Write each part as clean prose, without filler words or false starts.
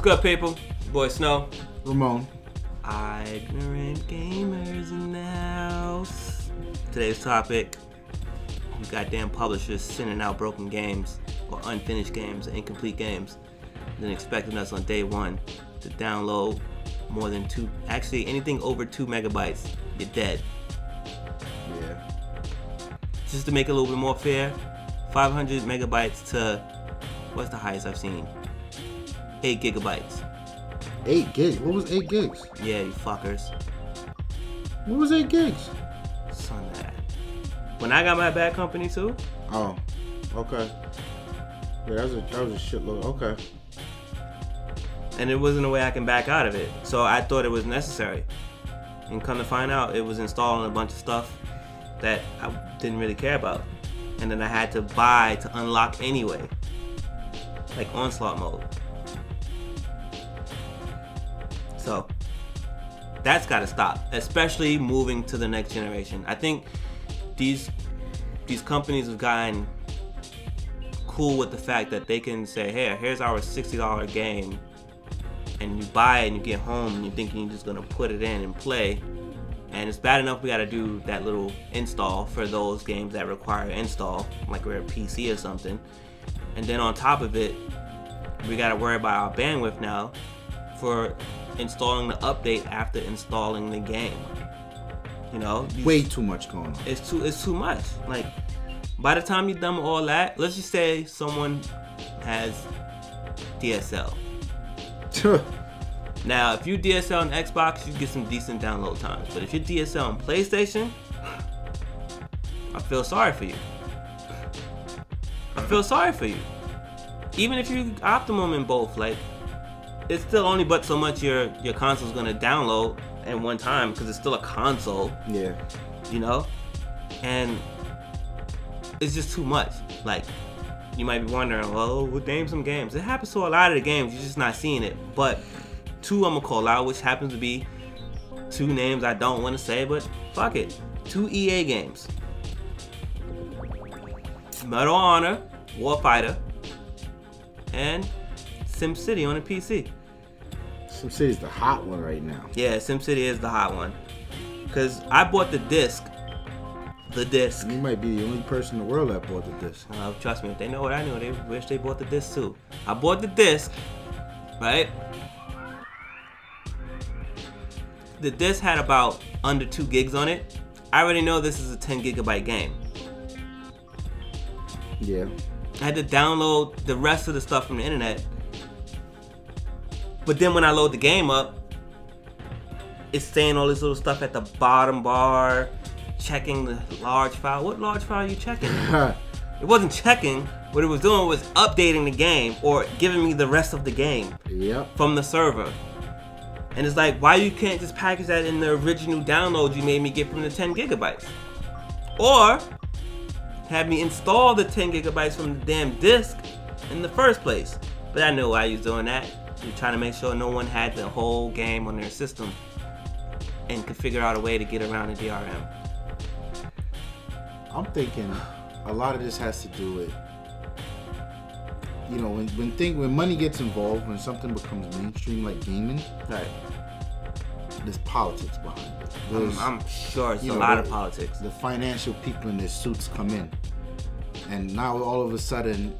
good, people? Boy Snow. Ramon. Ignorant Gamers in the house. Today's topic: goddamn publishers sending out broken games or unfinished games or incomplete games, then expecting us on day one to download more than anything over 2 megabytes, you're dead. Yeah. Just to make it a little bit more fair, 500 megabytes to, what's the highest I've seen? 8 gigabytes. 8 gigs? What was 8 gigs? Yeah, you fuckers. What was 8 gigs? Son of that. When I got my bad company too. Oh, okay. Yeah, that was a shitload. Okay. And it wasn't a way I can back out of it. So I thought it was necessary. And come to find out, it was installing a bunch of stuff that I didn't really care about. And then I had to buy to unlock anyway. Like onslaught mode. So that's gotta stop. Especially moving to the next generation. I think these companies have gotten cool with the fact that they can say, hey, here's our $60 game, and you buy it and you get home and you're thinking you're just gonna put it in and play, and it's bad enough we gotta do that little install for those games that require install, like we're a PC or something, and then on top of it we gotta worry about our bandwidth now for installing the update after installing the game. You know, way too much going on. It's too much. Like, by the time you're done with all that, let's just say someone has DSL. Now, if you DSL on Xbox, you get some decent download times. But if you're DSL on PlayStation, I feel sorry for you. I feel sorry for you. Even if you optimum in both, like, it's still only but so much your console's gonna download at one time because it's still a console. Yeah. You know? And it's just too much. Like, you might be wondering, well, we'll name some games. It happens to a lot of the games, you're just not seeing it. But 2 I'm gonna call out, which happens to be 2 names I don't want to say, but fuck it. 2 EA games. Medal of Honor, Warfighter, and SimCity on a PC. SimCity's the hot one right now. Yeah, SimCity is the hot one. Because I bought the disc. The disc. You might be the only person in the world that bought the disc. Trust me, if they know what I know, they wish they bought the disc too. I bought the disc, right? The disc had about under 2 gigs on it. I already know this is a 10 gigabyte game. Yeah. I had to download the rest of the stuff from the internet. But then when I load the game up, it's saying all this little stuff at the bottom bar, checking the large file. What large file are you checking? It wasn't checking. What it was doing was updating the game or giving me the rest of the game from the server. And it's like, why you can't just package that in the original download you made me get from the 10 gigabytes? Or have me install the 10 gigabytes from the damn disc in the first place. But I know why you was doing that. You're trying to make sure no one had the whole game on their system and could figure out a way to get around the DRM. I'm thinking a lot of this has to do with, you know, when money gets involved, when something becomes mainstream like gaming, right? There's politics behind it. I'm sure it's a lot of politics. The financial people in their suits come in, and now all of a sudden,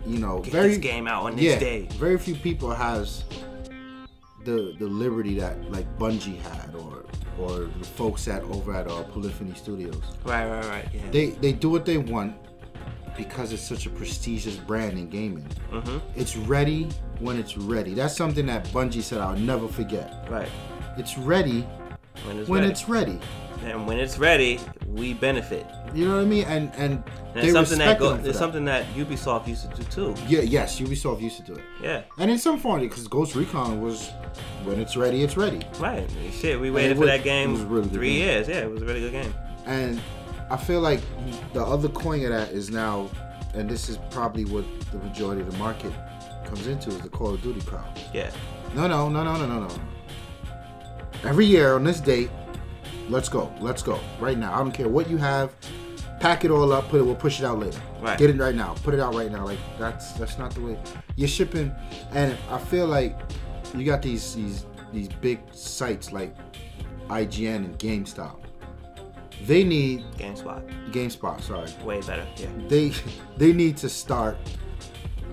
you know, get this game out on this day. Very few people has the liberty that like Bungie had or the folks over at Polyphony Studios. Right. Yeah. They do what they want because it's such a prestigious brand in gaming. Mm-hmm. It's ready when it's ready. That's something that Bungie said I'll never forget. Right. It's ready when it's ready. And when it's ready, we benefit. You know what I mean? And it's something that Ubisoft used to do too. Yeah, yes, Ubisoft used to do it. Yeah. And in some form, because Ghost Recon was, when it's ready, it's ready. Right. Shit, we waited for that game really 3 years. Yeah, it was a really good game. And I feel like the other coin of that is now, and this is probably what the majority of the market comes into, is the Call of Duty crowd. Yeah. No. Every year on this date, let's go. Right now. I don't care what you have. pack it all up, we'll push it out later. Right. Get it right now. Put it out right now. Like that's not the way you're shipping. And I feel like you got these big sites like IGN and GameStop. They need GameSpot, sorry. Way better. Yeah. They need to start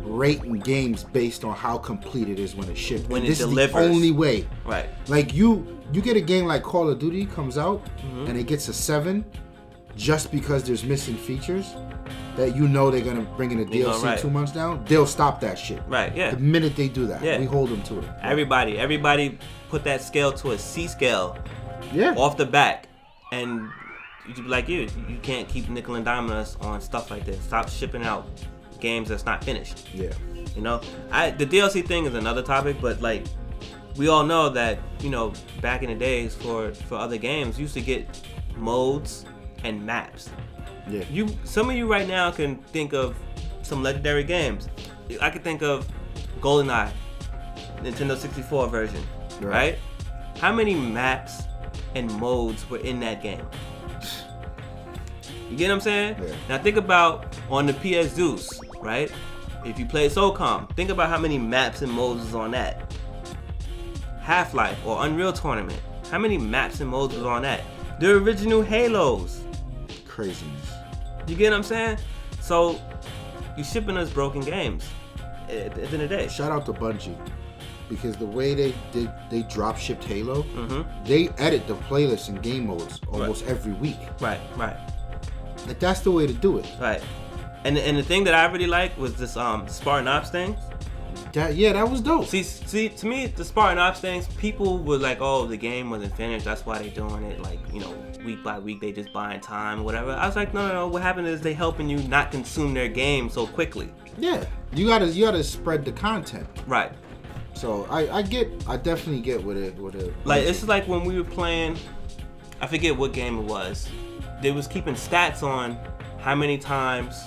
rating games based on how complete it is when it ships. When and it this delivers. Is the only way. Right. Like you get a game like Call of Duty comes out and it gets a 7 just because there's missing features that you know they're gonna bring in a DLC 2 months down. They'll stop that shit. Right. Yeah. The minute they do that, we hold them to it. Everybody put that scale to a C scale. Yeah. Off the back, and like you can't keep nickel and diming us on stuff like this. Stop shipping out games that's not finished. Yeah. You know, the DLC thing is another topic, but like we all know that, you know, back in the days for other games, you used to get modes and maps. Yeah. Some of you right now can think of some legendary games. I could think of GoldenEye, Nintendo 64 version, right? How many maps and modes were in that game? You get what I'm saying? Yeah. Now think about on the PS Zeus, right? If you play SOCOM, think about how many maps and modes is on that. Half-Life or Unreal Tournament, how many maps and modes was on that? The original Halos. Craziness. You get what I'm saying? So you shipping us broken games at the end of the day. Shout out to Bungie, because the way they drop shipped Halo, they edit the playlists and game modes almost every week. Right. Like that's the way to do it. Right. And the thing that I really liked was this Spartan Ops thing. That was dope. See, to me, the Spartan Ops things, people were like, oh, the game wasn't finished, that's why they doing it, like, you know, week by week, they just buying time, whatever. I was like, no, what happened is they helping you not consume their game so quickly. Yeah, you gotta spread the content. Right. So I definitely get what it. Like, it's like when we were playing, I forget what game it was. They was keeping stats on how many times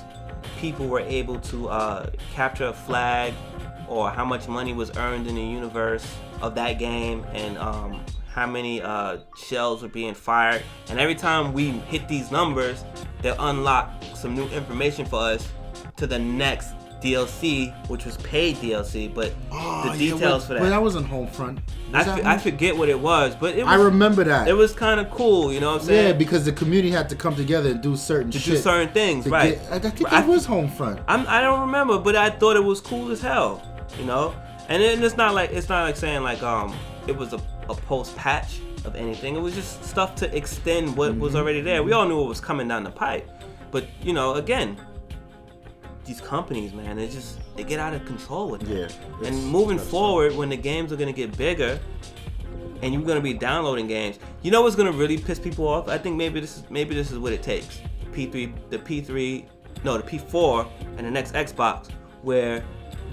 people were able to capture a flag, or how much money was earned in the universe of that game, and how many shells were being fired. And every time we hit these numbers, they'll unlock some new information for us to the next DLC, which was paid DLC, but the details for that. But that wasn't Homefront. I forget what it was, but it was, I remember that. It was kind of cool, you know what I'm saying? Yeah, because the community had to come together and do certain shit. Do certain things, right? I think that was Homefront. I don't remember, but I thought it was cool as hell, you know? And then it's not like saying like it was a post patch of anything. It was just stuff to extend what was already there. We all knew what was coming down the pipe, but you know, again, these companies, man, they get out of control with it. Yeah. And moving forward, when the games are gonna get bigger, and you're gonna be downloading games, you know what's gonna really piss people off? I think maybe this is what it takes. The P4, and the next Xbox, where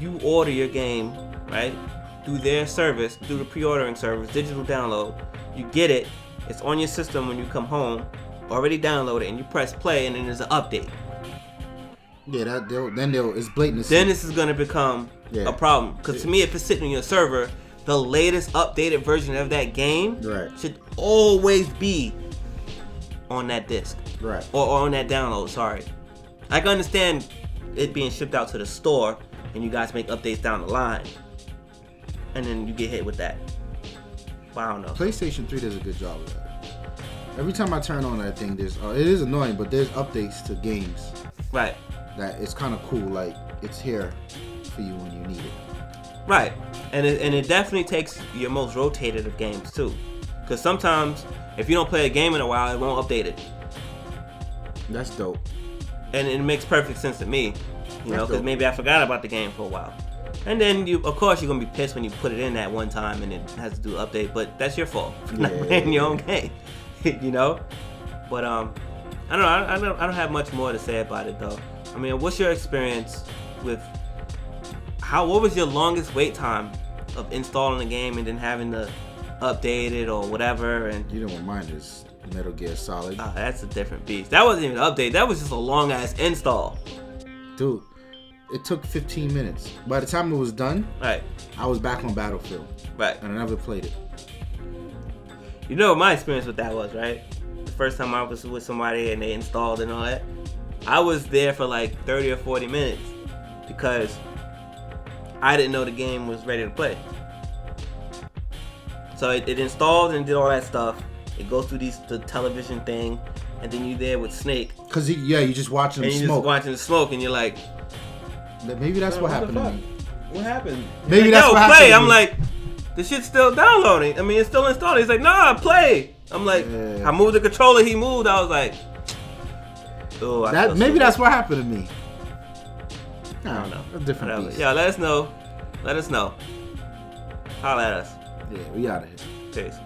you order your game, right, through their service, through the pre-ordering service, digital download. You get it. It's on your system when you come home, already downloaded, and you press play, and then there's an update. Yeah, it's blatant. Then this is gonna become a problem. Because to me, if it's sitting on your server, the latest updated version of that game should always be on that disc, right? Or on that download. Sorry, I can understand it being shipped out to the store, and you guys make updates down the line, and then you get hit with that. But I don't know. PlayStation 3 does a good job of that. Every time I turn on that thing, it is annoying, but there's updates to games. Right. That it's kind of cool, like it's here for you when you need it. Right, and it definitely takes your most rotated of games too, because sometimes if you don't play a game in a while, it won't update it. That's dope. And it makes perfect sense to me, you know, because maybe I forgot about the game for a while, and then of course you're gonna be pissed when you put it in that one time and it has to do an update, but that's your fault for not playing your own game, you know. But I don't know. I don't have much more to say about it though. I mean, what's your experience with what was your longest wait time of installing a game and then having to update it or whatever? And you know what mine is? Metal Gear Solid. That's a different beast. That wasn't even an update. That was just a long ass install. Dude, it took 15 minutes. By the time it was done, right, I was back on Battlefield. Right. And I never played it. You know what my experience with that was, right? The first time I was with somebody and they installed and all that, I was there for like 30 or 40 minutes because I didn't know the game was ready to play. So it installed and did all that stuff. It goes through the television thing, and then you there with Snake. Cause you're just watching him and you're smoke. just watching the smoke, and you're like, maybe that's what happened to me. What happened? Maybe like, that's what happened. Play. To I'm me. like, the shit's still downloading. I mean, it's still installed. He's like, nah, play. I'm like, I moved the controller. He moved. I was like, oh, maybe that's what happened to me. I don't know. A different beast. Yeah, let us know. Let us know. Holla at us. Yeah, we out of here. Peace.